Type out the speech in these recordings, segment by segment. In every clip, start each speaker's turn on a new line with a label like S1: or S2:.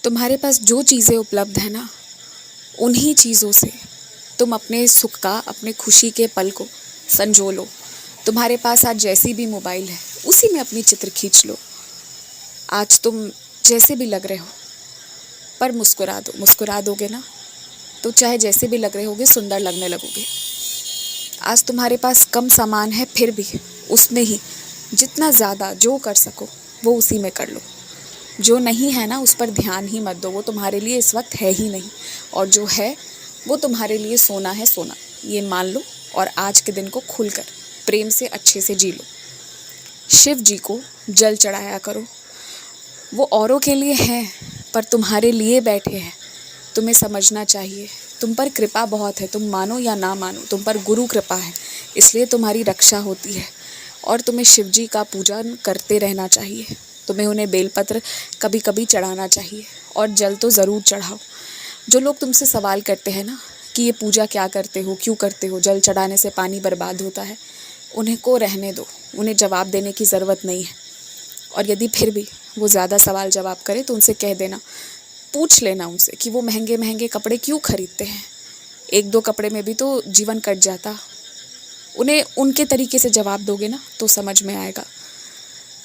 S1: तुम्हारे पास जो चीज़ें उपलब्ध है ना, उन्हीं चीज़ों से तुम अपने सुख का, अपने खुशी के पल को संजो लो। तुम्हारे पास आज जैसी भी मोबाइल है, उसी में अपनी चित्र खींच लो। आज तुम जैसे भी लग रहे हो, पर मुस्कुरा दो। मुस्कुरा दोगे ना, तो चाहे जैसे भी लग रहे होगे, सुंदर लगने लगोगे। आज तुम्हारे पास कम सामान है, फिर भी उसमें ही जितना ज़्यादा जो कर सको वो उसी में कर लो। जो नहीं है ना, उस पर ध्यान ही मत दो, वो तुम्हारे लिए इस वक्त है ही नहीं। और जो है वो तुम्हारे लिए सोना है, सोना, ये मान लो। और आज के दिन को खुलकर प्रेम से अच्छे से जी लो। शिव जी को जल चढ़ाया करो। वो औरों के लिए हैं, पर तुम्हारे लिए बैठे हैं। तुम्हें समझना चाहिए, तुम पर कृपा बहुत है। तुम मानो या ना मानो, तुम पर गुरु कृपा है, इसलिए तुम्हारी रक्षा होती है। और तुम्हें शिव जी का पूजन करते रहना चाहिए। तुम्हें उन्हें बेलपत्र कभी कभी चढ़ाना चाहिए, और जल तो ज़रूर चढ़ाओ। जो लोग तुमसे सवाल करते हैं ना कि ये पूजा क्या करते हो, क्यों करते हो, जल चढ़ाने से पानी बर्बाद होता है, उन्हें को रहने दो। उन्हें जवाब देने की ज़रूरत नहीं है। और यदि फिर भी वो ज़्यादा सवाल जवाब करे तो उनसे कह देना, पूछ लेना उनसे कि वो महंगे महंगे कपड़े क्यों खरीदते हैं। एक दो कपड़े में भी तो जीवन कट जाता। उन्हें उनके तरीके से जवाब दोगे ना तो समझ में आएगा।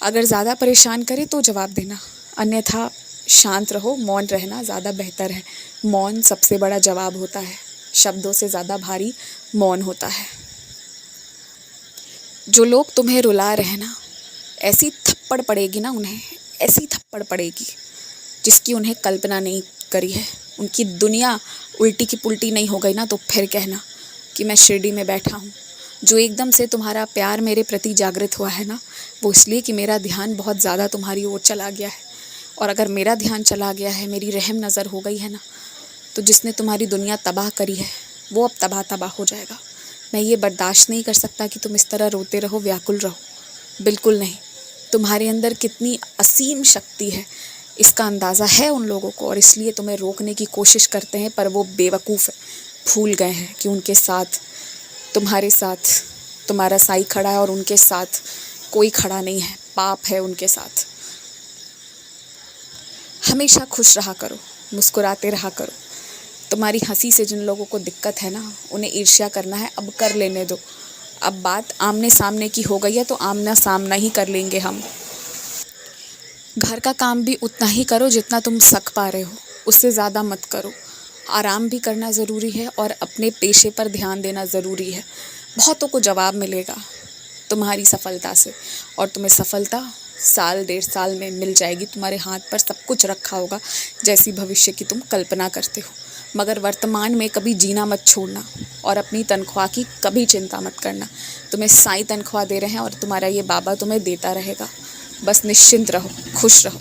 S1: अगर ज़्यादा परेशान करे तो जवाब देना, अन्यथा शांत रहो। मौन रहना ज़्यादा बेहतर है। मौन सबसे बड़ा जवाब होता है। शब्दों से ज़्यादा भारी मौन होता है। जो लोग तुम्हें रुला रहे ना, ऐसी थप्पड़ पड़ेगी ना उन्हें, ऐसी थप्पड़ पड़ेगी जिसकी उन्हें कल्पना नहीं करी है। उनकी दुनिया उल्टी की पुल्टी नहीं हो गई ना, तो फिर कहना कि मैं शिरडी में बैठा हूँ। जो एकदम से तुम्हारा प्यार मेरे प्रति जागृत हुआ है ना, वो इसलिए कि मेरा ध्यान बहुत ज़्यादा तुम्हारी ओर चला गया है। और अगर मेरा ध्यान चला गया है, मेरी रहम नज़र हो गई है ना, तो जिसने तुम्हारी दुनिया तबाह करी है वो अब तबाह तबाह हो जाएगा। मैं ये बर्दाश्त नहीं कर सकता कि तुम इस तरह रोते रहो, व्याकुल रहो। बिल्कुल नहीं। तुम्हारे अंदर कितनी असीम शक्ति है, इसका अंदाज़ा है उन लोगों को, और इसलिए तुम्हें रोकने की कोशिश करते हैं, पर वो बेवकूफ़ है। भूल गए हैं कि उनके साथ, तुम्हारे साथ तुम्हारा साईं खड़ा है और उनके साथ कोई खड़ा नहीं है। पाप है उनके साथ। हमेशा खुश रहा करो, मुस्कुराते रहा करो। तुम्हारी हंसी से जिन लोगों को दिक्कत है ना, उन्हें ईर्ष्या करना है, अब कर लेने दो। अब बात आमने सामने की हो गई है तो आमना सामना ही कर लेंगे हम। घर का काम भी उतना ही करो जितना तुम सक पा रहे हो, उससे ज़्यादा मत करो। आराम भी करना ज़रूरी है और अपने पेशे पर ध्यान देना ज़रूरी है। बहुतों को जवाब मिलेगा तुम्हारी सफलता से, और तुम्हें सफलता साल डेढ़ साल में मिल जाएगी। तुम्हारे हाथ पर सब कुछ रखा होगा जैसी भविष्य की तुम कल्पना करते हो। मगर वर्तमान में कभी जीना मत छोड़ना, और अपनी तनख्वाह की कभी चिंता मत करना। तुम्हें साईं तनख्वाह दे रहे हैं और तुम्हारा ये बाबा तुम्हें देता रहेगा। बस निश्चिंत रहो, खुश रहो।